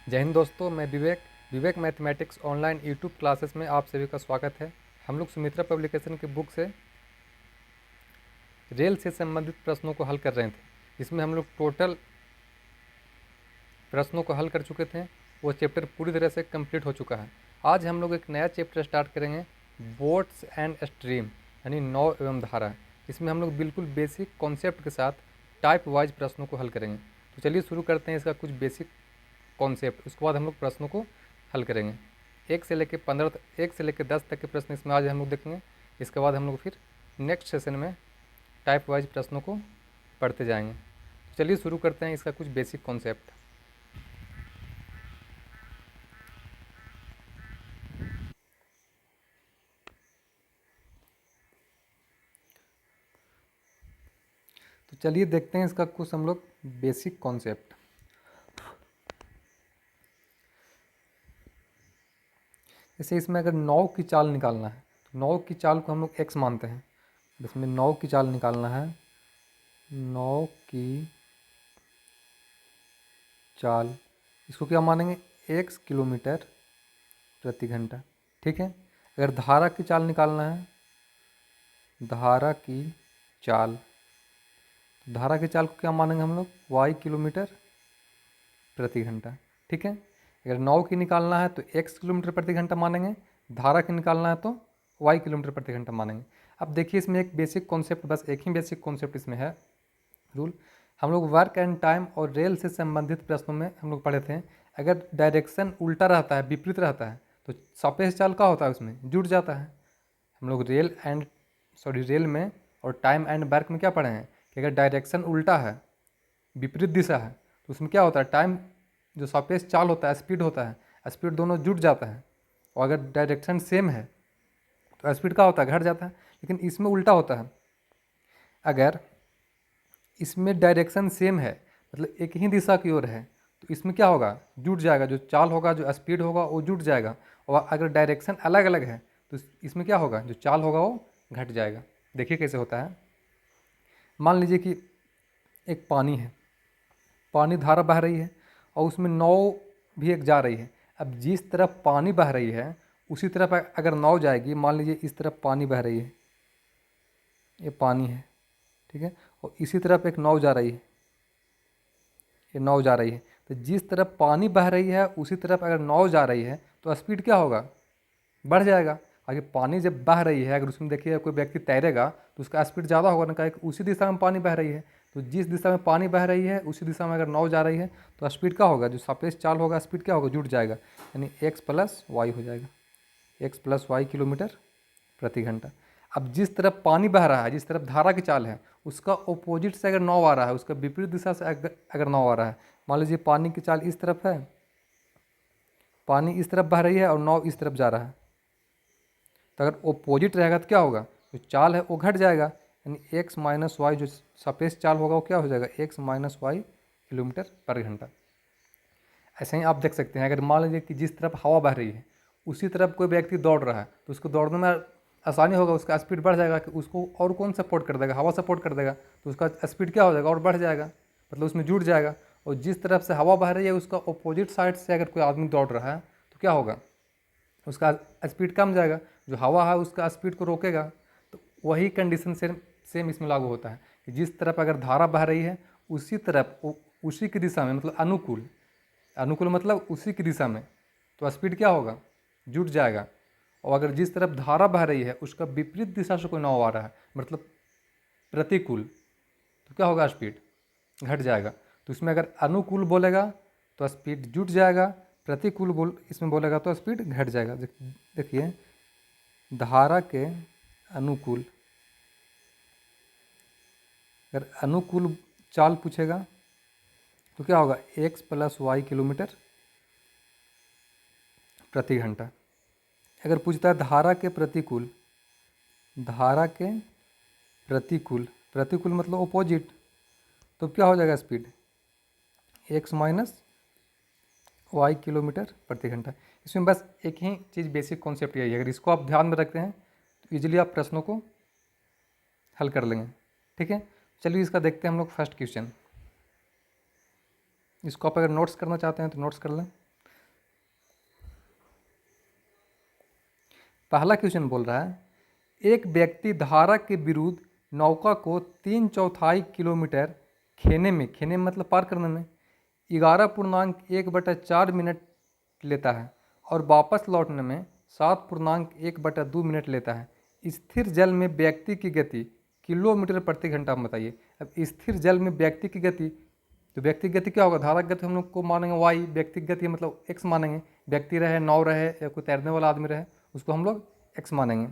जय हिंद दोस्तों, मैं विवेक मैथमेटिक्स ऑनलाइन यूट्यूब क्लासेस में आप सभी का स्वागत है। हम लोग सुमित्रा पब्लिकेशन की बुक से रेल से संबंधित प्रश्नों को हल कर रहे थे। इसमें हम लोग टोटल प्रश्नों को हल कर चुके थे। वो चैप्टर पूरी तरह से कंप्लीट हो चुका है। आज हम लोग एक नया चैप्टर स्टार्ट करेंगे, बोट्स एंड स्ट्रीम, यानी नाव एवं धारा। इसमें हम लोग बिल्कुल बेसिक कॉन्सेप्ट के साथ टाइप वाइज प्रश्नों को हल करेंगे। तो चलिए शुरू करते हैं इसका कुछ बेसिक कॉन्सेप्ट। उसके बाद हम लोग प्रश्नों को हल करेंगे। 1 से लेकर 10 तक के प्रश्न इसमें आज हम लोग देखेंगे। इसके बाद हम लोग फिर नेक्स्ट सेशन में टाइप वाइज प्रश्नों को पढ़ते जाएंगे। तो चलिए शुरू करते हैं इसका कुछ बेसिक कॉन्सेप्ट। तो चलिए देखते हैं इसका कुछ हम लोग बेसिक कॉन्सेप्ट। जैसे इसमें अगर 9 की चाल निकालना है तो 9 की चाल को हम लोग x मानते हैं। इसमें 9 की चाल निकालना है, 9 की चाल, इसको क्या मानेंगे, x किलोमीटर प्रति घंटा। ठीक है। अगर धारा की चाल निकालना है, धारा की चाल, धारा की चाल को क्या मानेंगे हम लोग, y किलोमीटर प्रति घंटा। ठीक है। अगर 9 की निकालना है तो x किलोमीटर प्रति घंटा मानेंगे, धारा की निकालना है तो y किलोमीटर प्रति घंटा मानेंगे। अब देखिए इसमें एक बेसिक कॉन्सेप्ट, बस एक ही बेसिक कॉन्सेप्ट इसमें है रूल। हम लोग वर्क एंड टाइम और रेल से संबंधित प्रश्नों में हम लोग पढ़े थे, अगर डायरेक्शन उल्टा रहता है, विपरीत रहता है, तो सापेक्ष चाल का होता है, उसमें जुड़ जाता है। हम लोग रेल में और टाइम एंड वर्क में क्या पढ़े हैं कि अगर डायरेक्शन उल्टा है, विपरीत दिशा है, तो उसमें क्या होता है, टाइम जो सापेक्ष चाल होता है, स्पीड होता है, स्पीड दोनों जुड़ जाता है। और अगर डायरेक्शन सेम है तो स्पीड क्या होता है, घट जाता है। लेकिन इसमें उल्टा होता है, अगर इसमें डायरेक्शन सेम है, मतलब एक ही दिशा की ओर है, तो इसमें क्या होगा, जुड़ जाएगा, जो चाल होगा, जो स्पीड होगा वो जुड़ जाएगा। और अगर डायरेक्शन अलग अलग है तो इसमें क्या होगा, जो चाल होगा वो घट जाएगा। देखिए कैसे होता है। मान लीजिए कि एक पानी है, पानी धारा बह रही है और उसमें नाव भी एक जा रही है। अब जिस तरफ पानी बह रही है उसी तरफ अगर नाव जाएगी, मान लीजिए इस तरफ पानी बह रही है, ये पानी है, ठीक है, और इसी तरफ एक नाव जा रही है, ये नाव जा रही है। तो जिस तरफ पानी बह रही है उसी तरफ अगर नाव जा रही है तो स्पीड क्या होगा, बढ़ जाएगा। आगे पानी जब बह रही है, अगर उसमें देखिए कोई व्यक्ति तैरेगा तो उसका स्पीड ज़्यादा होगा ना, क्या उसी दिशा में पानी बह रही है। तो जिस दिशा में पानी बह रही है उसी दिशा में अगर नाव जा रही है तो स्पीड क्या होगा, जो सापेक्ष चाल होगा, स्पीड क्या होगा, जुड़ जाएगा, यानी x प्लस वाई हो जाएगा, x प्लस वाई किलोमीटर प्रति घंटा। अब जिस तरफ पानी बह रहा है, जिस तरफ धारा की चाल है, उसका ऑपोजिट से अगर नाव आ रहा है, उसका विपरीत दिशा से अगर नाव आ रहा है, मान लीजिए पानी की चाल इस तरफ है, पानी इस तरफ बह रही है और नाव इस तरफ जा रहा है, तो अगर ऑपोजिट रहेगा तो क्या होगा, जो चाल है वो घट जाएगा, यानी x माइनस वाई, जो सापेक्ष चाल होगा वो क्या हो जाएगा, x माइनस वाई किलोमीटर पर घंटा। ऐसे ही आप देख सकते हैं, अगर मान लीजिए कि जिस तरफ हवा बह रही है उसी तरफ कोई व्यक्ति दौड़ रहा है, तो उसको दौड़ने में आसानी होगा, उसका स्पीड बढ़ जाएगा। कि उसको और कौन सपोर्ट कर देगा, हवा सपोर्ट कर देगा, तो उसका स्पीड क्या हो जाएगा, और बढ़ जाएगा, मतलब उसमें जुड़ जाएगा। और जिस तरफ से हवा बह रही है उसका अपोजिट साइड से अगर कोई आदमी दौड़ रहा है तो क्या होगा, उसका स्पीड कम जाएगा, जो हवा है उसका स्पीड को रोकेगा। तो वही कंडीशन सेम इसमें लागू होता है कि जिस तरफ अगर धारा बह रही है उसी तरफ उसी की दिशा में, मतलब अनुकूल, अनुकूल मतलब उसी की दिशा में, तो स्पीड क्या होगा, जुट जाएगा। और अगर जिस तरफ धारा बह रही है उसका विपरीत दिशा से कोई नाव आ रहा है, मतलब प्रतिकूल, तो क्या होगा, स्पीड घट जाएगा। तो इसमें अगर अनुकूल बोलेगा तो स्पीड जुट जाएगा, प्रतिकूल इसमें बोलेगा तो स्पीड घट जाएगा। देखिए धारा के अनुकूल, अगर अनुकूल चाल पूछेगा तो क्या होगा, x प्लस वाई किलोमीटर प्रति घंटा। अगर पूछता है धारा के प्रतिकूल, धारा के प्रतिकूल, प्रतिकूल मतलब अपोजिट, तो क्या हो जाएगा speed, x minus y kilometre प्रति घंटा। इसमें बस एक ही चीज़ बेसिक कॉन्सेप्ट यही है, अगर इसको आप ध्यान में रखते हैं तो इजीली आप प्रश्नों को हल कर लेंगे। ठीक है, चलिए इसका देखते हैं हम लोग फर्स्ट क्वेश्चन। इसको आप अगर नोट्स करना चाहते हैं तो नोट्स कर लें। पहला क्वेश्चन बोल रहा है, एक व्यक्ति धारा के विरुद्ध नौका को 3/4 किलोमीटर खेने में मतलब पार करने में 11.1/4 मिनट लेता है और वापस लौटने में 7.1/2 मिनट लेता है। स्थिर जल में व्यक्ति की गति किलोमीटर प्रति घंटा में बताइए। अब स्थिर जल में व्यक्ति की गति, तो व्यक्ति की गति क्या होगा, धारा की गति हम लोग को मानेंगे वाई, व्यक्ति की गति मतलब एक्स मानेंगे। व्यक्ति रहे, नाव रहे या कोई तैरने वाला आदमी रहे, उसको हम लोग एक्स मानेंगे।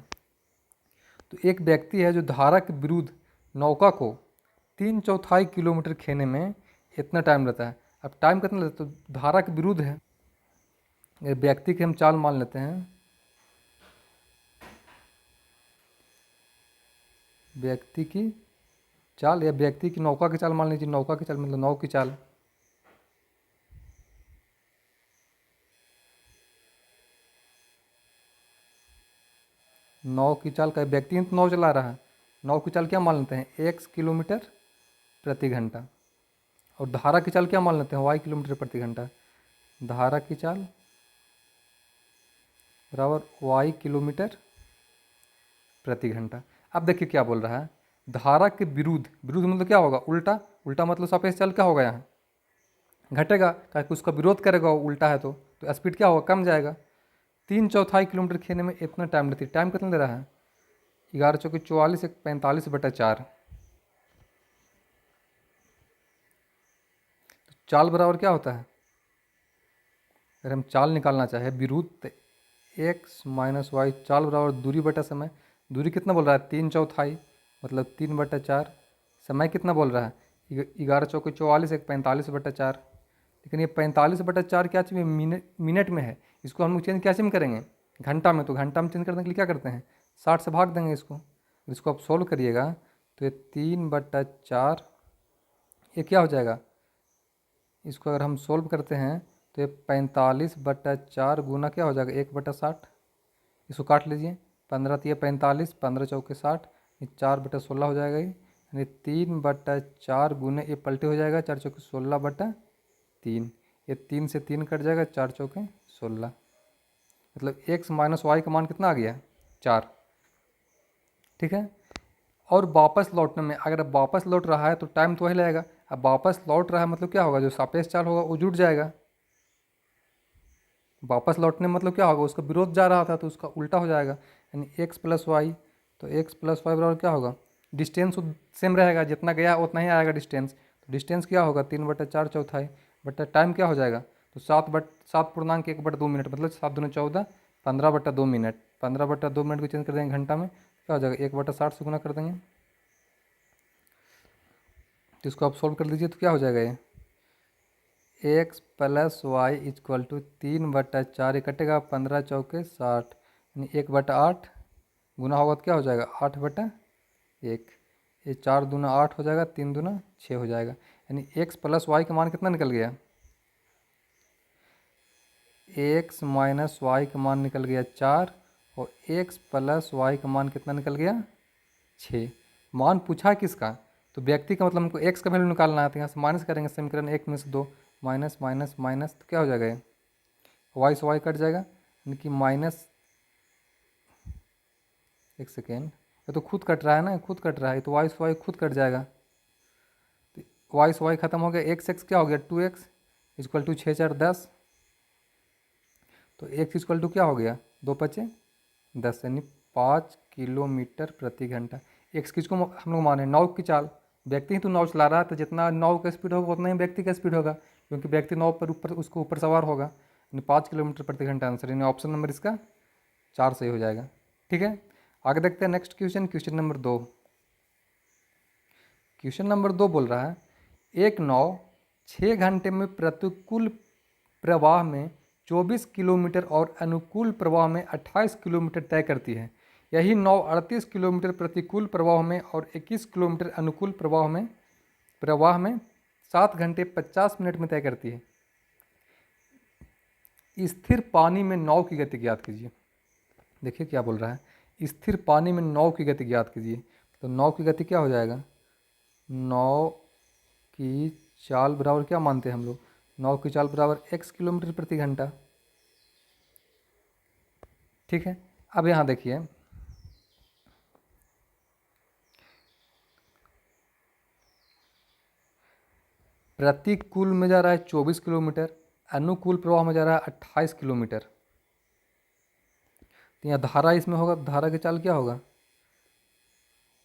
तो एक व्यक्ति है जो धारा के विरुद्ध नौका को 3/4 किलोमीटर खेने में इतना टाइम लेता है। अब टाइम कितना लेता है, तो धारा के विरुद्ध है, व्यक्ति की हम चाल मान लेते हैं। व्यक्ति की चाल या व्यक्ति की नौका की चाल मान लीजिए, नौका की चाल मतलब नाव की चाल। नाव की चाल का व्यक्ति तो नाव चला रहा है, नाव की चाल क्या मान लेते हैं, x किलोमीटर प्रति घंटा। और धारा की चाल क्या मान लेते हैं, y किलोमीटर प्रति घंटा। धारा की चाल बराबर y किलोमीटर प्रति घंटा। अब देखिए क्या बोल रहा है, धारा के विरुद्ध, विरुद्ध मतलब क्या होगा, उल्टा। उल्टा मतलब सापेक्ष चाल क्या होगा, यहाँ घटेगा, क्योंकि उसका विरोध करेगा, वो उल्टा है तो स्पीड क्या होगा, कम जाएगा। 3/4 किलोमीटर खेने में इतना टाइम लेती है। टाइम कितना दे रहा है, 11×4 = 44, 45/4। तो चाल बराबर क्या होता है, अगर हम चाल निकालना चाहे विरुद्ध, तो x - y, चाल बराबर दूरी बटा समय। दूरी कितना बोल रहा है, 3/4 मतलब 3/4। समय कितना बोल रहा है, 11×4 = 45/4। लेकिन ये 45/4 क्या चाहिए, मिनट में है। इसको हम लोग चेंज कैसे में करेंगे, घंटा में। तो घंटा में चेंज करने के लिए क्या करते हैं, 60 से भाग देंगे इसको। इसको आप सोल्व करिएगा तो ये 3/4, ये क्या हो जाएगा, इसको अगर हम सोल्व करते हैं तो ये 45/4 गुना क्या हो जाएगा, 1/60। इसको काट लीजिए, 15×3 = 45, 15×4 = 60, ये 4/16 हो जाएगा। ये यानी 3/4 गुने, ये पलटे हो जाएगा, 4×4 = 16/3। ये 3 से 3 कट जाएगा, 4×4 = 16। मतलब x - y का मान कितना आ गया, 4। ठीक है। और वापस लौटने में, अगर अब वापस लौट रहा है तो टाइम तो वही लगेगा। अब वापस लौट रहा है मतलब क्या होगा, जो सापेक्ष चाल होगा वो जुड़ जाएगा। वापस लौटने में मतलब क्या होगा, उसका विरोध जा रहा था तो उसका उल्टा हो जाएगा, यानी x + y। तो x + y बराबर क्या होगा, डिस्टेंस सेम रहेगा, जितना गया उतना ही आएगा डिस्टेंस। तो डिस्टेंस क्या होगा, 3/4 चौथाई बटा टाइम क्या हो जाएगा, तो 7.1/2 मिनट, मतलब 7×2 = 14, 15/2 मिनट। 15/2 मिनट को चेंज कर देंगे घंटा में, क्या हो जाएगा, 1/60 से गुना कर देंगे। तो इसको आप सोल्व कर लीजिए तो क्या हो जाएगा, ये x + y = 3/4, कटेगा 15×4 = 60, यानी 1/8 गुना होगा तो क्या हो जाएगा, 8/1। ये 4 दूना 8 हो जाएगा, 3 दूना 6 हो जाएगा। यानी x + y का मान कितना निकल गया, x - y का मान निकल गया 4, और x + y का मान कितना निकल गया, 6। मान पूछा किसका, तो व्यक्ति का, मतलब हमको x का वैल्यू निकालना है। तो यहाँ से माइनस करेंगे, समीकरण 1 में से 2, माइनस माइनस माइनस, तो क्या हो जाएगा, ये y से y कट जाएगा, यानी कि माइनस, एक सेकेंड, ये तो खुद कट रहा है ना, खुद कट रहा है, तो y से y खुद कट जाएगा। तो y से y खत्म हो गया, x क्या हो गया, 2x = 6 × 4 = 10। तो x = क्या हो गया, 2×5 = 10, यानी 5 किलोमीटर प्रति घंटा। एक्स किसको हम लोग माने, नाव की चाल। व्यक्ति ही तो नाव चला रहा है, तो जितना नाव का स्पीड होगा उतना ही व्यक्ति का स्पीड होगा, क्योंकि व्यक्ति नाव पर ऊपर, उसको ऊपर सवार होगा। यानी 5 किलोमीटर प्रति घंटा आंसर, यानी ऑप्शन नंबर इसका 4 सही हो जाएगा। ठीक है, आगे देखते हैं next question, question number 2। Question number 2 बोल रहा है, एक नाव 6 घंटे में प्रतिकूल प्रवाह में 24 किलोमीटर और अनुकूल प्रवाह में 28 किलोमीटर तय करती है। यही नाव 38 किलोमीटर प्रतिकूल प्रवाह में और 21 किलोमीटर अनुकूल प्रवाह में 7 घंटे 50 मिनट में तय करती है। स्थिर पानी में नाव की गति ज्ञात कीजिए। देखिए क्या बोल रहा है, स्थिर पानी में नाव की गति ज्ञात कीजिए। तो नाव की गति क्या हो जाएगा, नाव की चाल बराबर क्या मानते हैं हम लोग, नाव की चाल बराबर x किलोमीटर प्रति घंटा। ठीक है, अब यहाँ देखिए, प्रतिकूल में जा रहा है 24 किलोमीटर, अनुकूल प्रवाह में जा रहा है 28 किलोमीटर। तो यहाँ धारा इसमें होगा, धारा की चाल क्या होगा,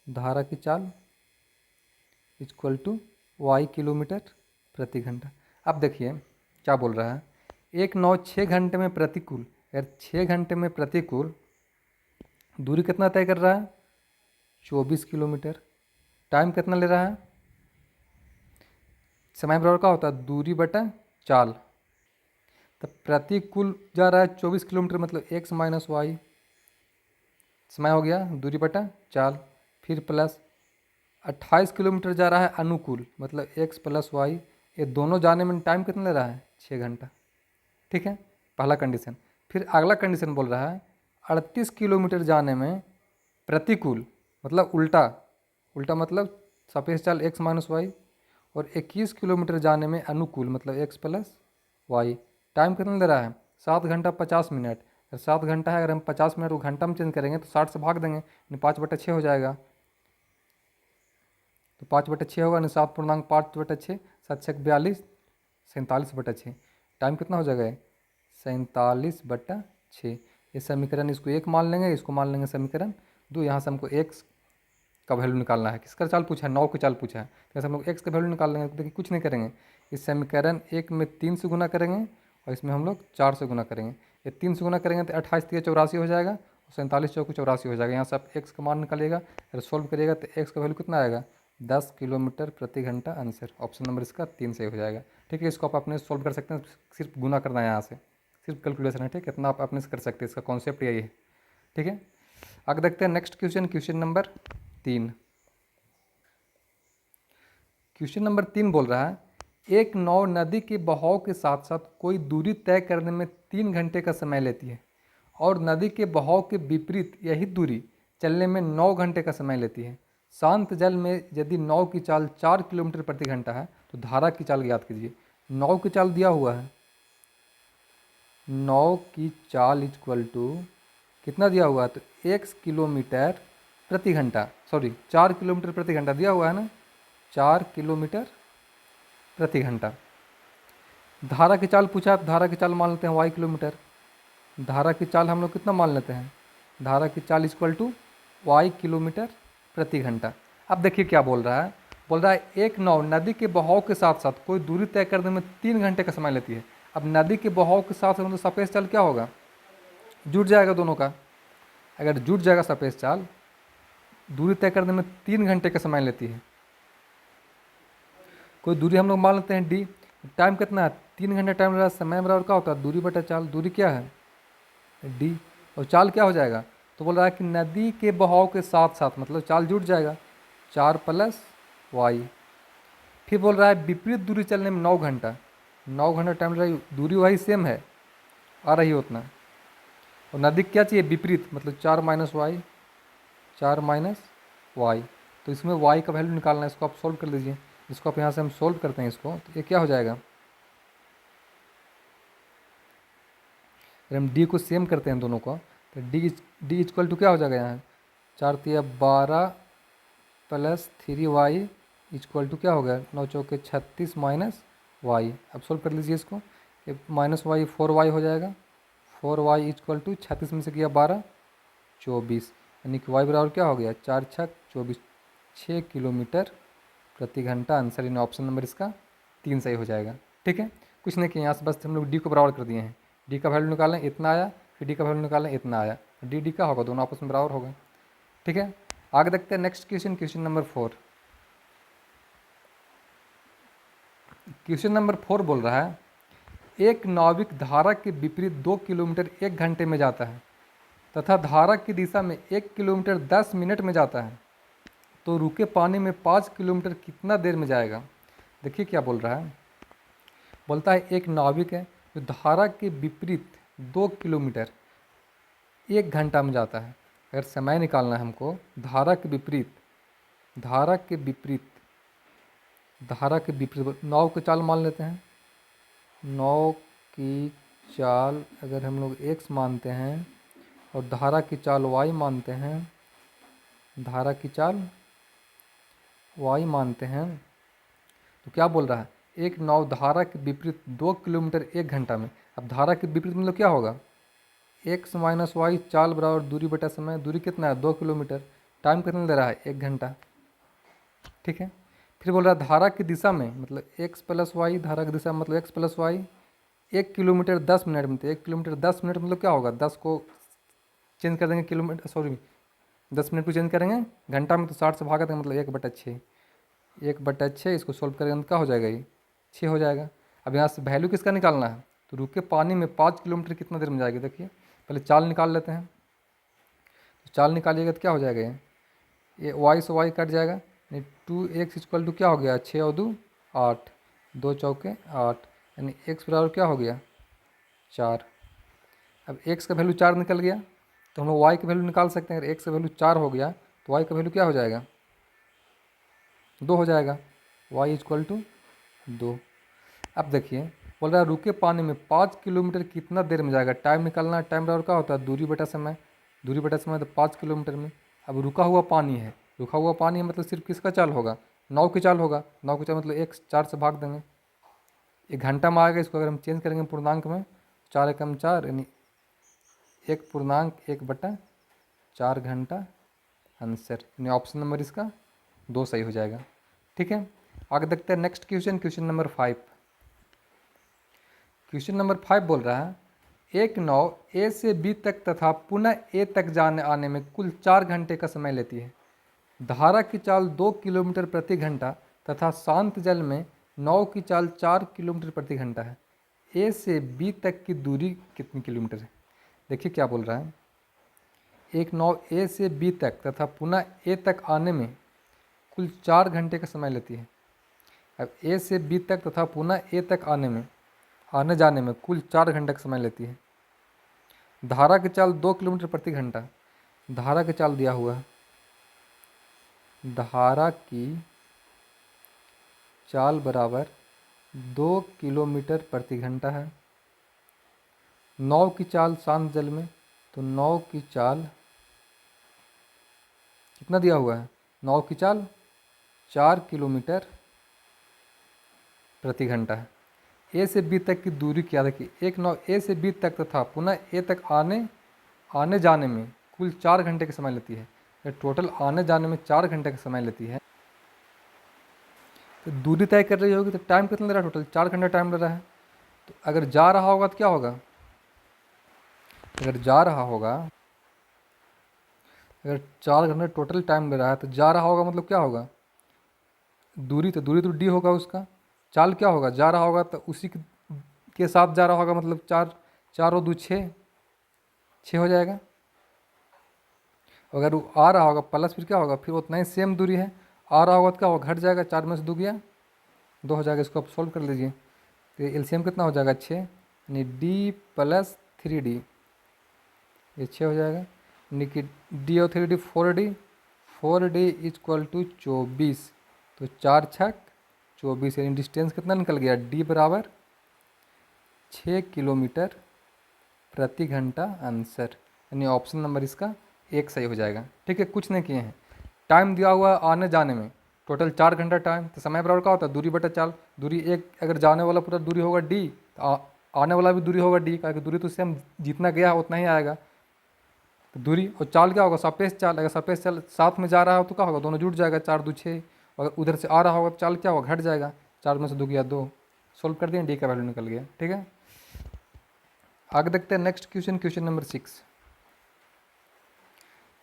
धारा की चाल इक्वल टू वाई किलोमीटर प्रति घंटा। अब देखिए क्या बोल रहा है, एक नाव 6 घंटे में प्रतिकूल, अगर 6 घंटे में प्रतिकूल दूरी कितना तय कर रहा है, 24 किलोमीटर। टाइम कितना ले रहा है, समय बराबर क्या होता है, दूरी बटा चाल। तो प्रतिकूल जा रहा है 24 किलोमीटर, मतलब x माइनस वाई, समय हो गया दूरी बटा चाल, फिर प्लस 28 किलोमीटर जा रहा है अनुकूल, मतलब x प्लस वाई। ये दोनों जाने में टाइम कितना ले रहा है, 6 घंटा। ठीक है, पहला कंडीशन। फिर अगला कंडीशन बोल रहा है 38 किलोमीटर जाने में प्रतिकूल, मतलब उल्टा, उल्टा मतलब सापेक्ष चाल x माइनस वाई, और 21 किलोमीटर जाने में अनुकूल, मतलब x प्लस वाई। टाइम कितना ले रहा है, 7 घंटा 50 मिनट। अगर 7 घंटा है, अगर हम 50 मिनट को घंटा में चेंज करेंगे तो 60 से भाग देंगे, 5/6 हो जाएगा। तो 5/6 होगा, 7.5/6, 7×6 = 42, 47/6। टाइम कितना हो जाएगा, 47/6। ये समीकरण, इसको 1 मान लेंगे, इसको मान लेंगे समीकरण 2। यहाँ से हमको x का वैल्यू निकालना है। किसका चाल पूछा है, 9 की चाल पूछा है। तो ऐसे हम लोग x का वैल्यू निकाल लेंगे। तो देखिए कुछ नहीं करेंगे, इस समीकरण 1 में 3 से गुना करेंगे और इसमें हम लोग 4 से गुना करेंगे। ये 3 से गुना करेंगे तो 28 3 84 हो जाएगा, और 47 चौक 84 हो जाएगा। यहाँ से आप x का मान निकालिएगा, अगर सोल्व करिएगा तो x का वैल्यू कितना आएगा, 10 किलोमीटर प्रति घंटा। आंसर ऑप्शन नंबर इसका 3 सही हो जाएगा। ठीक है, इसको आप अपने सोल्व कर सकते हैं, सिर्फ गुना करना है, यहाँ से सिर्फ कैलकुलेशन है। ठीक है, इतना आप अपने से कर सकते हैं, इसका कॉन्सेप्ट यही है। ठीक है, आगे देखते हैं next question, question number 3। Question number 3 बोल रहा है, एक नाव नदी के बहाव के साथ साथ कोई दूरी तय करने में 3 घंटे का समय लेती है, और नदी के बहाव के विपरीत यही दूरी चलने में 9 घंटे का समय लेती है। शांत जल में यदि नाव की चाल 4 किलोमीटर प्रति घंटा है तो धारा की चाल ज्ञात कीजिए। नाव की चाल दिया हुआ है, नाव की चाल इक्वल टू कितना दिया हुआ है, तो x किलोमीटर प्रति घंटा, सॉरी 4 किलोमीटर प्रति घंटा दिया हुआ है ना, 4 किलोमीटर प्रति घंटा। धारा की चाल पूछा, धारा की चाल मान लेते हैं y किलोमीटर। धारा की चाल हम लोग कितना मान लेते हैं, धारा की चाल इक्वल टू y किलोमीटर प्रति घंटा। अब देखिए क्या बोल रहा है, बोल रहा है एक नाव नदी के बहाव के साथ साथ कोई दूरी तय करने में 3 घंटे का समय लेती है। अब नदी के बहाव के साथ मतलब सापेक्ष चाल क्या होगा, जुड़ जाएगा दोनों का। अगर जुड़ जाएगा सापेक्ष चाल, दूरी तय करने में 3 घंटे का समय लेती है। कोई दूरी हम लोग मान लेते हैं d, टाइम कितना है, 3 घंटे टाइम लगा, समय बराबर क्या होता है, दूरी बटा चाल। दूरी क्या है, d, और चाल क्या हो जाएगा, तो बोल रहा है कि नदी के बहाव के साथ साथ, मतलब चाल जुड़ जाएगा, 4 + y। फिर बोल रहा है विपरीत दूरी चलने में 9 घंटा, 9 घंटा टाइम लगा, दूरी वही सेम है, आ रही उतना। और नदी क्या चाहिए, विपरीत, मतलब 4 - y, 4 - y। तो इसमें y का वैल्यू निकालना है, इसको आप सोल्व कर लीजिए। इसको आप यहाँ से हम सोल्व करते हैं इसको, तो ये क्या हो जाएगा, अगर हम d को सेम करते हैं दोनों को, तो d इक्वल टू क्या हो जाएगा, यहाँ 4 × 3 = 12 + 3y इक्वल टू क्या हो गया, 9 × 4 = 36 - y। अब सोल्व कर लीजिए इसको, ये -y 4y हो जाएगा। 4y इक्वल टू 36 में से किया 12 24, यानी कि y बराबर क्या हो गया, 4 × 6 = 24, 6 किलोमीटर प्रति घंटा। आंसर इन ऑप्शन नंबर इसका 3 सही हो जाएगा। ठीक है, कुछ नहीं किया, यहाँ से बस हम लोग डी को बराबर कर दिए हैं। डी का वैल्यू निकालें, इतना आया, फिर डी का वैल्यू निकालें, इतना आया। डी का होगा, दोनों आपस में बराबर होगा। ठीक है, आगे देखते हैं next question, question number 4। Question number 4 बोल रहा है, एक नाविक धारा के विपरीत 2 किलोमीटर 1 घंटे में जाता है तथा धारा की दिशा में 1 किलोमीटर 10 मिनट में जाता है, तो रुके पानी में 5 किलोमीटर कितना देर में जाएगा। देखिए क्या बोल रहा है, बोलता है एक नाविक है जो धारा के विपरीत 2 किलोमीटर 1 घंटा में जाता है। अगर समय निकालना है हमको, धारा के विपरीत, धारा के विपरीत, धारा के विपरीत नाव की चाल मान लेते हैं। नाव की चाल अगर हम लोग x मानते हैं और धारा की चाल y मानते हैं, धारा की चाल y मानते हैं, तो क्या बोल रहा है, एक नाव धारा के विपरीत 2 किलोमीटर 1 घंटा में। अब धारा के विपरीत मतलब क्या होगा, x माइनस वाई, चाल बराबर दूरी बटा समय। दूरी कितना है, 2 किलोमीटर। टाइम कितना ले रहा है, 1 घंटा। ठीक है, फिर बोल रहा है धारा की दिशा में, मतलब x प्लस वाई, धारा की दिशा मतलब x plus y, 1 kilometre 10 minute में। तो 1 किलोमीटर 10 मिनट मतलब क्या होगा, 10 को चेंज कर देंगे किलोमीटर, सॉरी 10 मिनट को चेंज करेंगे घंटा में, तो 60 से भागा देंगे, मतलब 1/6। 1/6 इसको सोल्व करेंगे तो क्या हो जाएगा, ये 6 हो जाएगा। अब यहाँ से वैल्यू किसका निकालना है, तो रुके पानी में 5 किलोमीटर कितना देर में जाएगी, देखिए पहले चाल निकाल लेते हैं। तो चाल निकालिएगा तो क्या हो जाएगा, ये वाई से वाई कट जाएगा, यानी 2x इक्वल टू क्या हो गया, 6 और 2 8, 2 चौके 8, यानी x बराबर क्या हो गया, 4। अब x का वैल्यू 4 निकल गया, तो हम लोग y की वैल्यू निकाल सकते हैं। अगर x का वैल्यू 4 हो गया तो y का वैल्यू क्या हो जाएगा, 2 हो जाएगा। y equal to 2। अब देखिए बोल रहा है रुके पानी में 5 किलोमीटर कितना देर में जाएगा। टाइम निकालना है, टाइम बराबर क्या होता है, दूरी बटा समय। दूरी बटा समय तो 5 किलोमीटर में। अब रुका हुआ पानी है, रुका हुआ पानी है मतलब सिर्फ किसका चाल होगा, नाव की चाल होगा। नाव की चाल मतलब 1 4 से भाग देंगे, 1 घंटा में आएगा। इसको अगर हम चेंज करेंगे पूर्णांक में, 4 एकम 4, यानी 1/1/4 घंटा आंसर, यानी ऑप्शन नंबर इसका 2 सही हो जाएगा। ठीक है, आगे देखते हैं next question, question number 5। Question number 5 बोल रहा है, एक नाव ए से बी तक तथा पुनः ए तक जाने आने में कुल 4 घंटे का समय लेती है। धारा की चाल 2 किलोमीटर प्रति घंटा तथा शांत जल में नाव की चाल 4 किलोमीटर प्रति घंटा है। ए से बी तक की दूरी कितनी किलोमीटर है। देखिए क्या बोल रहा है, एक नाव ए से बी तक तथा पुनः ए तक आने में कुल 4 घंटे का समय लेती है। अब ए से बी तक तथा पुनः ए तक आने जाने में कुल 4 घंटे का समय लेती है। धारा की चाल 2 किलोमीटर प्रति घंटा। धारा की चाल दिया हुआ है, धारा की चाल बराबर 2 किलोमीटर प्रति घंटा है। नाव की चाल शांत जल में, तो नाव की चाल कितना दिया हुआ है, नाव की चाल 4 किलोमीटर प्रति घंटा है। ए से बी तक की दूरी क्या, देखिए एक नाव ए से बी तक तथा पुनः ए तक आने जाने में कुल 4 घंटे का समय लेती है। ये टोटल आने जाने में 4 घंटे का समय लेती है, तो दूरी तय कर रही होगी, तो टाइम कितना ले रहा है, टोटल 4 घंटा टाइम ले रहा है। तो अगर जा रहा होगा तो क्या होगा, अगर जा रहा होगा, अगर 4 घंटे टोटल टाइम ले रहा है तो जा रहा होगा मतलब क्या होगा, दूरी तो डी होगा उसका। चाल क्या होगा, जा रहा होगा तो उसी के साथ जा रहा होगा, मतलब 4 4 और 2 6 हो जाएगा। अगर वो आ रहा होगा प्लस, फिर क्या होगा, फिर उतना ही सेम दूरी है। आ रहा होगा तो क्या होगा, घट जाएगा, 4 में से 2 गया 2 हो जाएगा। इसको आप सोल्व कर लीजिए, तो एलसीएम कितना हो जाएगा, 6, यानी डी प्लस 3D, ये 6 हो जाएगा। यानी कि डी और 3D 4D, 4D equal to 24, तो 4 छक 24, यानी डिस्टेंस कितना निकल गया, डी बराबर 6 किलोमीटर प्रति घंटा आंसर, यानी ऑप्शन नंबर इसका 1 सही हो जाएगा। ठीक है, कुछ नहीं किए हैं। टाइम दिया हुआ आने जाने में टोटल 4 घंटा टाइम, तो समय बराबर क्या होता है, दूरी बटा चाल। दूरी एक, अगर जाने वाला पूरा दूरी होगा डी, तो आने वाला भी दूरी होगा डी, क्योंकि दूरी तो सेम जितना गया उतना ही आएगा। तो दूरी और चाल क्या होगा, सापेक्ष चाल। अगर सापेक्ष चाल साथ में जा रहा हो तो क्या होगा, दोनों जुड़ जाएगा, 4 2 6। अगर उधर से आ रहा होगा तो चाल क्या होगा, घट जाएगा, 4 में से 2 गया 2। सोल्व कर दिए, डी का वैल्यू निकल गया। ठीक है, आगे देखते हैं next question, question number 6।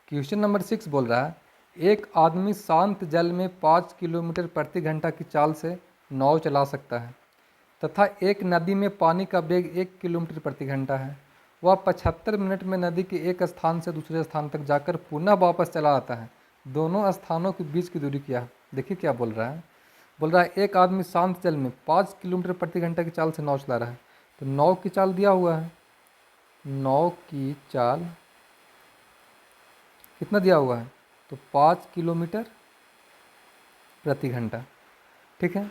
Question number 6 बोल रहा है, एक आदमी शांत जल में 5 किलोमीटर प्रति घंटा की चाल से नाव चला सकता है तथा एक नदी में पानी का वेग 1 किलोमीटर प्रति घंटा है। वह 75 मिनट में नदी के एक स्थान से दूसरे स्थान तक जाकर पुनः वापस चला आता है। दोनों स्थानों के बीच की दूरी क्या है। देखिए क्या बोल रहा है, बोल रहा है एक आदमी शांत जल में 5 किलोमीटर प्रति घंटा की चाल से नाव चला रहा है। तो नाव की चाल दिया हुआ है, नाव की चाल कितना दिया हुआ है, तो 5 किलोमीटर प्रति घंटा। ठीक है,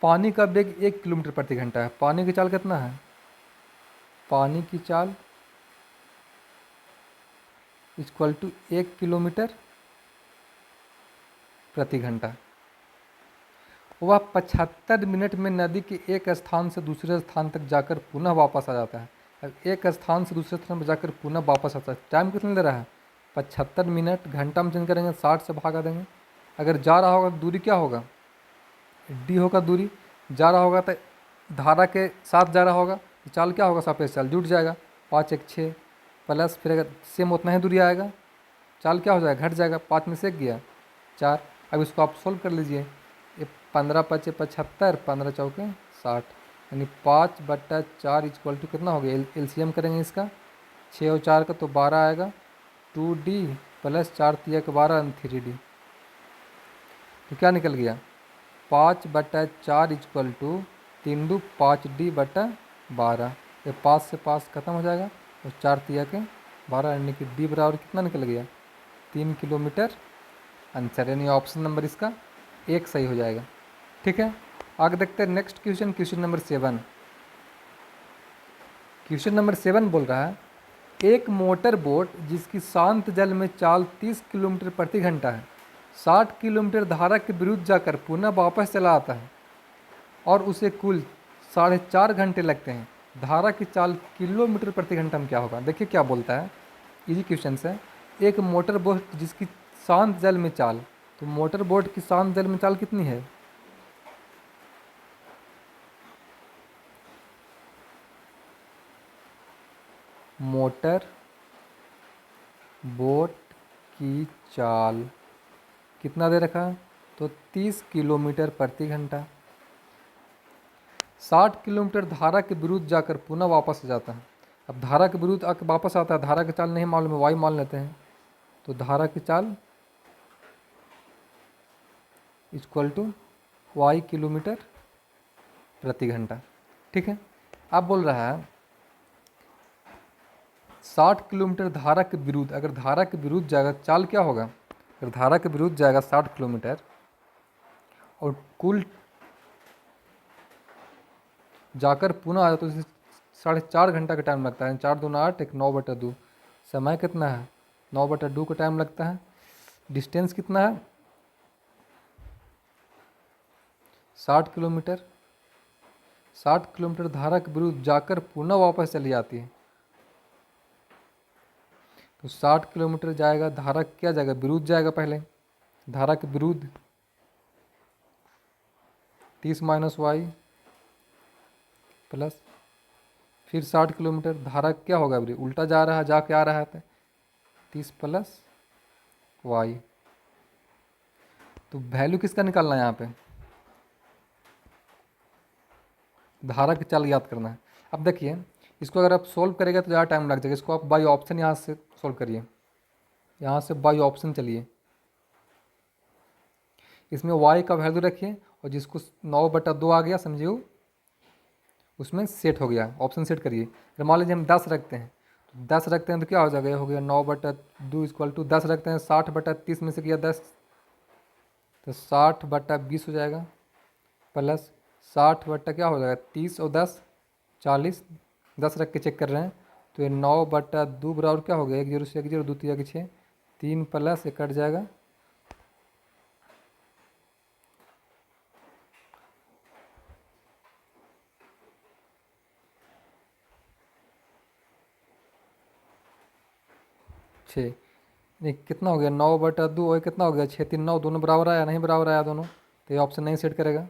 पानी का वेग 1 किलोमीटर प्रति घंटा है। पानी की चाल कितना है, पानी की चाल इक्वल टू 1 किलोमीटर प्रति घंटा। वह 75 मिनट में नदी के एक स्थान से दूसरे स्थान तक जाकर पुनः वापस आ जाता है। अब एक स्थान से दूसरे स्थान पर जाकर पुनः वापस आता है, टाइम कितना ले रहा है? 75 मिनट, घंटा में चेंज करेंगे 60 से भागा देंगे। अगर जा रहा होगा तो दूरी क्या होगा? डी होगा दूरी। जा रहा होगा तो धारा के साथ जा रहा होगा तो चाल क्या होगा? सापेक्ष चाल जुट जाएगा। 5 1 6 प्लस, फिर अगर सेम उतना ही दूरी आएगा चाल क्या हो जाएगा? घट जाएगा। 5 में से 1 गया 4। अब इसको आप सोल्व कर लीजिए। ये 15 5 75, 15 चौके 60, यानी 5/4 इक्वल टू कितना हो गया? एलसीएम करेंगे इसका 6 और 4 का तो 12 आएगा। 2D प्लस 4 तिया के 12 3D, तो क्या निकल गया? 5/4 इक्वल टू 3 2 5D/12। ये 5 से 5 खत्म हो जाएगा और 4 तिया के 12, यानी कि डी बराबर कितना निकल गया? 3 किलोमीटर आंसर, यानी ऑप्शन नंबर इसका 1 सही हो जाएगा। ठीक है, आगे देखते हैं next question, question number 7। Question number 7 बोल रहा है, एक मोटर बोट जिसकी शांत जल में चाल 30 किलोमीटर प्रति घंटा है, 60 किलोमीटर धारा के विरुद्ध जाकर पुनः वापस चला आता है और उसे कुल 4.5 घंटे लगते हैं। धारा की चाल किलोमीटर प्रति घंटा में क्या होगा? देखिए क्या बोलता है, इजी क्वेश्चन है। एक मोटर बोट जिसकी शांत जल में चाल, तो मोटर बोट की शांत जल में चाल कितनी है? मोटर बोट की चाल कितना दे रखा है? तो 30 किलोमीटर प्रति घंटा। 60 किलोमीटर धारा के विरुद्ध जाकर पुनः वापस आ जाता है। अब धारा के विरुद्ध आकर वापस आता है, धारा की चाल नहीं मालूम है, वाई मान लेते हैं, तो धारा की चाल इक्वल टू वाई किलोमीटर प्रति घंटा। ठीक है, अब बोल रहा है 60 किलोमीटर धारा के विरुद्ध, अगर धारा के विरुद्ध जाएगा चाल क्या होगा? अगर धारा के विरुद्ध जाएगा 60 किलोमीटर और कुल जाकर पुनः आया तो इसे 4.5 घंटा का टाइम लगता है। 4 दूना 8, 1 9/2, समय कितना है? 9/2 का टाइम लगता है। डिस्टेंस कितना है? 60 किलोमीटर। 60 किलोमीटर धारा के विरुद्ध जाकर पुनः वापस चली जाती है, तो 60 किलोमीटर जाएगा, धारा क्या जाएगा? विरुद्ध जाएगा। पहले धारा के विरुद्ध 30 - वाई प्लस, फिर 60 किलोमीटर धारा क्या होगा? अभी उल्टा जा रहा है, जाके आ रहा है, तो 30 प्लस वाई। तो वैल्यू किसका निकालना है यहाँ पे? धारा की चाल याद करना है। अब देखिए इसको अगर आप सोल्व करेंगे तो ज़्यादा टाइम लग जाएगा। इसको आप बाई ऑप्शन यहाँ से सोल्व करिए, यहाँ से बाई ऑप्शन चलिए, इसमें y का वैल्यू रखिए और जिसको 9/2 आ गया समझिए उसमें सेट हो गया, ऑप्शन सेट करिए। अगर मान लीजिए हम 10 रखते हैं, तो 10 रखते हैं तो क्या हो जाएगा? हो गया 9/2 इक्वल टू 10 रखते हैं, 60/30 में से किया 10, तो 60/20 हो जाएगा, प्लस 60 क्या हो जाएगा? 30 और 10 40, 10 रख के चेक कर रहे हैं, तो ये 9/2 बराबर क्या हो गया? 1 0 से 1 0, 2 3 6, 3 प्लस 1 कट जाएगा, छः। नहीं कितना हो गया? 9/2 और कितना हो गया? 6 3 9, दोनों बराबर आया? नहीं बराबर आया दोनों, तो ये ऑप्शन नहीं सेट करेगा।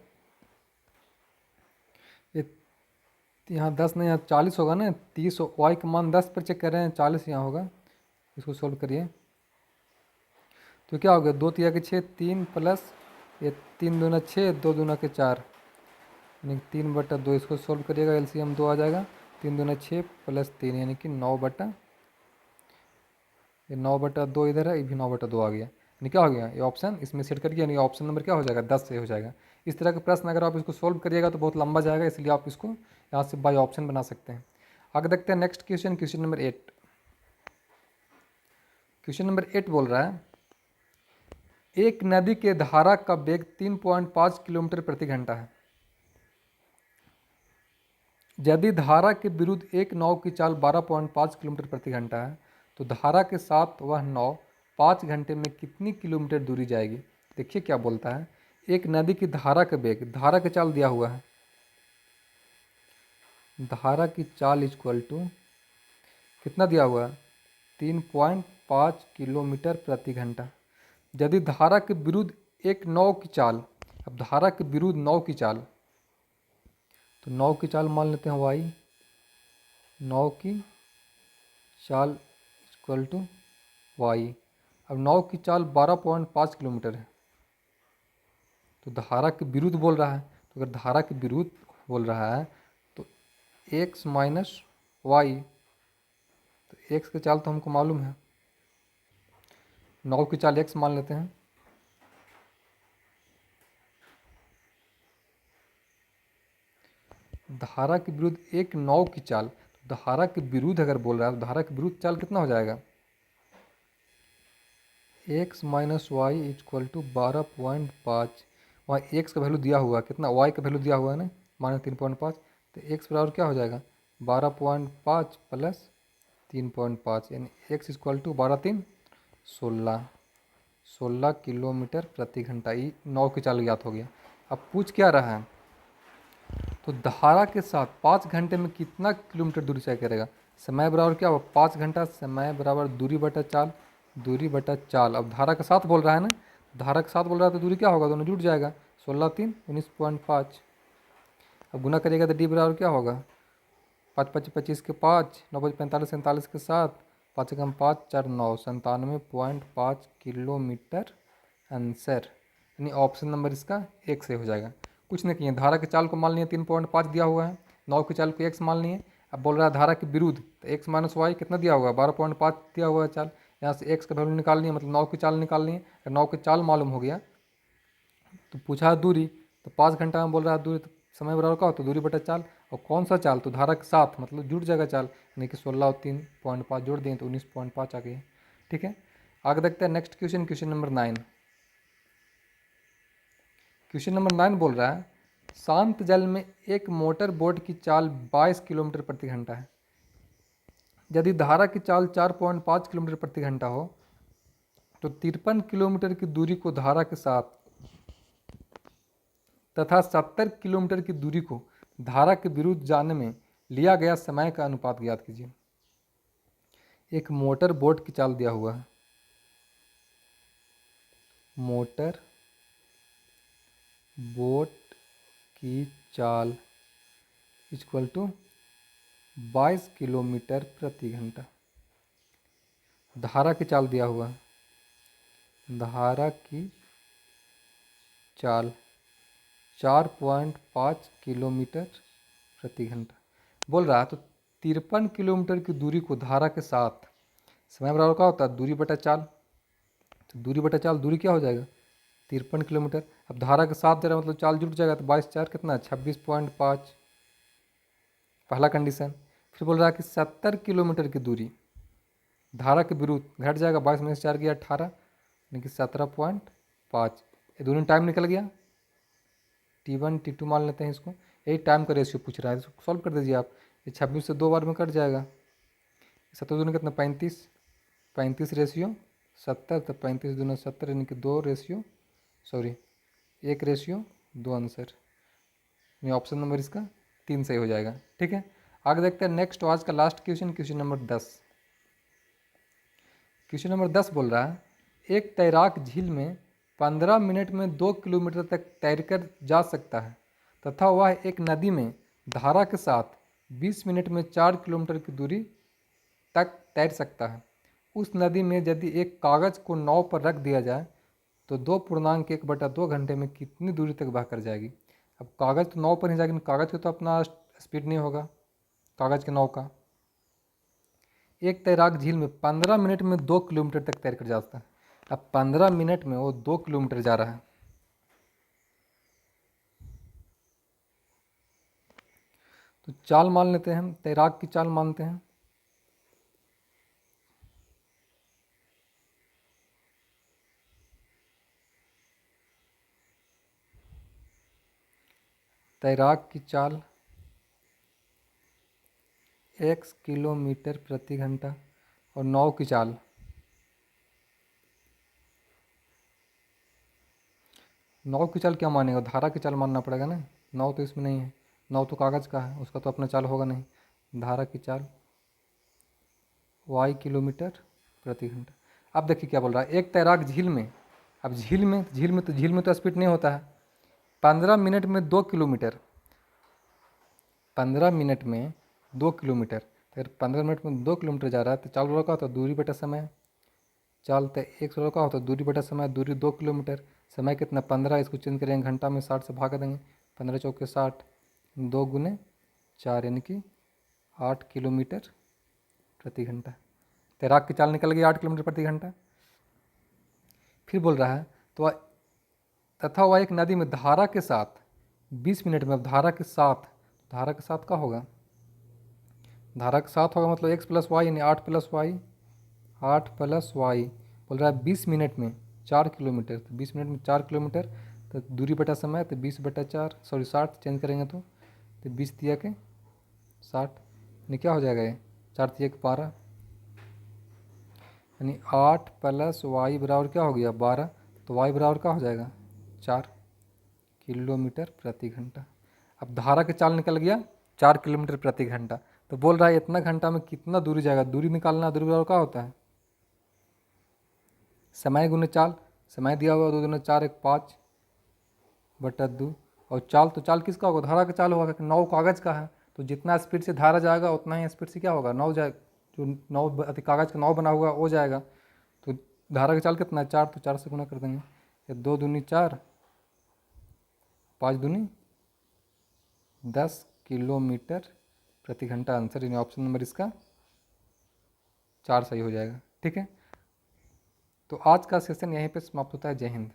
ये यहाँ 10 नहीं, यहाँ 40 होगा ना। 30 वाई का मान 10 पर चेक कर रहे हैं, 40 यहाँ होगा। इसको सोल्व करिए तो क्या हो गया? 2 3 के 6, 3 प्लस ये 3 दूना 6, 2 दूना के 4, यानी 3/2। इसको सोल्व करिएगा, एलसीएम 2 आ जाएगा। 3 दूना 6 प्लस 3, यानी कि 9/2 इधर है, ये भी 9/2 आ गया, यानी क्या हो गया? ये ऑप्शन इसमें सेट करिए, यानी ऑप्शन नंबर क्या हो जाएगा? 10 से हो जाएगा। इस तरह के प्रश्न अगर आप इसको सोल्व करिएगा तो बहुत लंबा जाएगा, इसलिए आप इसको यहाँ से बाई ऑप्शन बना सकते हैं। आगे देखते हैं next question, question number 8। Question number 8 बोल रहा है, एक नदी के धारा का वेग 3.5 किलोमीटर प्रति घंटा है। यदि धारा के विरुद्ध एक नाव की चाल 12.5 किलोमीटर प्रति घंटा है, तो धारा के साथ वह नाव 5 घंटे में कितनी किलोमीटर दूरी जाएगी। देखिए क्या बोलता है, एक नदी की धारा का वेग, धारा का चाल दिया हुआ है, धारा की चाल इक्वल टू कितना दिया हुआ है, 3.5 किलोमीटर प्रति घंटा। यदि धारा के विरुद्ध एक नाव की चाल, अब धारा के विरुद्ध नाव की चाल, तो नाव की चाल मान लेते हैं वाई, नाव की चाल इक्वल टू वाई। अब नाव की चाल 12.5 किलोमीटर है, तो धारा के विरुद्ध बोल रहा है, तो अगर धारा के विरुद्ध बोल रहा है तो x माइनस वाई, तो x की चाल तो हमको मालूम है, नाव की चाल x मान लेते हैं, धारा के विरुद्ध एक नाव की चाल, तो धारा के विरुद्ध अगर बोल रहा है तो धारा के विरुद्ध चाल कितना हो जाएगा, x minus y equal to 12.5। वहाँ x का वैल्यू दिया हुआ है कितना, y का वैल्यू दिया हुआ है ना, माइनस 3.5, तो x बराबर क्या हो जाएगा 12.5 प्लस 3.5, यानी x इक्वल टू 12 3 16 किलोमीटर प्रति घंटा। ये नाव की चाल ज्ञात हो गया। अब पूछ क्या रहा है, तो धारा के साथ 5 घंटे में कितना किलोमीटर दूरी तय करेगा। समय बराबर क्या होगा 5 घंटा, समय बराबर दूरी बटा चाल, दूरी बटा चाल। अब धारा के साथ बोल रहा है ना, धारा के साथ बोल रहा है तो दूरी क्या होगा, दोनों जुट जाएगा, 16 3 19.5। अब गुना करिएगा तो डी बराबर क्या होगा 5 5 25 के 5, 9 5 45 47 के 7, 5 कम 5 4 9, 97.5 किलोमीटर आंसर। यानी ऑप्शन नंबर इसका एक से हो जाएगा। कुछ नहीं किए, धारा के चाल को मान लिए 3.5 दिया हुआ है, नाव की चाल को x मान लिए। अब बोल रहा है धारा के विरुद्ध, तो x माइनस वाई कितना दिया हुआ है 12.5 दिया हुआ है चाल, यहाँ से x का वैल्यू निकाल लिए, मतलब नाव की चाल निकाल लिए। अगर नाव की चाल मालूम हो गया तो पूछा दूरी, तो 5 घंटा में बोल रहा है दूरी, तो समय बराबर का हो तो दूरी बटा चाल, और कौन सा चाल, तो धारा के साथ, मतलब जुड़ जाएगा चाल, यानी कि 16 और 3.5 जोड़ दें तो 19.5 आ गई। ठीक है, आगे देखते हैं next question, question number 9। Question number 9 बोल रहा है, शांत जल में एक मोटर बोट की चाल 22 किलोमीटर प्रति घंटा है। यदि धारा की चाल 4.5 किलोमीटर प्रति घंटा हो तो 53 किलोमीटर की दूरी को धारा के साथ तथा 70 किलोमीटर की दूरी को धारा के विरुद्ध जाने में लिया गया समय का अनुपात ज्ञात कीजिए। एक मोटर बोट की चाल दिया हुआ है, मोटर बोट की चाल इक्वल टू 22 किलोमीटर प्रति घंटा। धारा की चाल दिया हुआ है, धारा की चाल 4.5 किलोमीटर प्रति घंटा बोल रहा है, तो 53 किलोमीटर की दूरी को धारा के साथ, समय बराबर क्या होता है दूरी बटा चाल, तो दूरी बटा चाल, दूरी क्या हो जाएगा 53 किलोमीटर। अब धारा के साथ दे रहा मतलब चाल जुट जाएगा, तो 22 4 कितना है 26.5, पहला कंडीशन। फिर बोल रहा है कि 70 किलोमीटर की दूरी धारा के विरुद्ध, घट जाएगा 22 में से 4 गया 18, यानी कि 17.5। ये दोनों टाइम निकल गया, T1 T2 मान लेते हैं इसको, यही टाइम का रेशियो पूछ रहा है, इसको सॉल्व कर दीजिए आप। ये 26 से 2 बार में कट जाएगा, 70 दूनी कितना 35, 35 रेशियो 70, तो 35 दूना 70, यानी कि 2 रेशियो, सॉरी 1 रेशियो 2 आंसर। ये ऑप्शन नंबर इसका 3 सही हो जाएगा। ठीक है, आगे देखते हैं नेक्स्ट, आज का last question, question number 10। Question number 10 बोल रहा है, एक तैराक झील में 15 मिनट में 2 किलोमीटर तक तैरकर जा सकता है तथा वह एक नदी में धारा के साथ 20 मिनट में 4 किलोमीटर की दूरी तक तैर सकता है। उस नदी में यदि एक कागज़ को नाव पर रख दिया जाए तो 2.1/2 घंटे में कितनी दूरी तक बह कर जाएगी। अब कागज़ तो नाव पर ही जाएगी, कागज़ का तो अपना स्पीड नहीं होगा कागज़ के नाव का। एक तैराक झील में 15 मिनट में 2 किलोमीटर तक तैर कर जाता है। अब 15 मिनट में वो 2 किलोमीटर जा रहा है, तो चाल मान लेते हैं हम, तैराक की चाल मानते हैं। तैराक की चाल x किलोमीटर प्रति घंटा और नाव की चाल। नाव की चाल क्या मानेगा, धारा की चाल मानना पड़ेगा ना, नाव तो इसमें नहीं है, नाव तो कागज़ का है, उसका तो अपना चाल होगा नहीं। धारा की चाल y किलोमीटर प्रति घंटा। अब देखिए क्या बोल रहा है, एक तैराक झील में, अब झील में तो स्पीड नहीं होता है। 15 मिनट में 2 किलोमीटर, 15 मिनट में 2 किलोमीटर, अगर 15 मिनट में 2 किलोमीटर जा रहा है तो चाल रोका होता दूरी बटा समय, चाल तो 100 रोका होता दूरी बटा समय, दूरी 2 किलोमीटर, समय कितना 15, इसको चेंज करेंगे घंटा में 60 से भाग देंगे, 15 चौके 60, 2 गुने 4 यानी कि 8 किलोमीटर प्रति घंटा। तैराक की चाल निकल गई 8 किलोमीटर प्रति घंटा। फिर बोल रहा है तो तथा वह एक नदी में धारा के साथ 20 मिनट में, अब धारा के साथ का होगा, धारा के साथ होगा मतलब x प्लस वाई यानी 8 प्लस वाई, 8 प्लस वाई। बोल रहा है 20 मिनट में 4 किलोमीटर, तो 20 मिनट में 4 किलोमीटर, तो दूरी बटा समय, तो 20 बटा 4 सॉरी 60 चेंज करेंगे तो 20 दिया के 60 यानी क्या हो जाएगा ये, 4 दिया के 12 यानी 8 प्लस वाई बराबर क्या हो गया 12, तो वाई बराबर क्या हो जाएगा 4 किलोमीटर प्रति घंटा। अब धारा के चाल निकल गया 4 किलोमीटर प्रति घंटा, तो बोल रहा है इतना घंटा में कितना दूरी जाएगा, दूरी निकालना, दूरी बराबर क्या होता है समय गुने चाल, समय दिया हुआ 2 दूने 4 1 5 बटा 2, और चाल तो चाल किसका होगा, धारा का चाल होगा क्योंकि नाव कागज़ का है, तो जितना स्पीड से धारा जाएगा उतना ही स्पीड से क्या होगा नाव जाए, जो नाव कागज़ का नाव बना हुआ वो जाएगा। तो धारा का चाल कितना है 4, तो 4 से गुना कर देंगे, ये 2 दूनी 4, 5 दूनी 10 किलोमीटर प्रति घंटा। आंसर यानी ऑप्शन नंबर इसका 4 सही हो जाएगा। ठीक है, तो आज का सेशन यहीं पे समाप्त होता है। जय हिंद।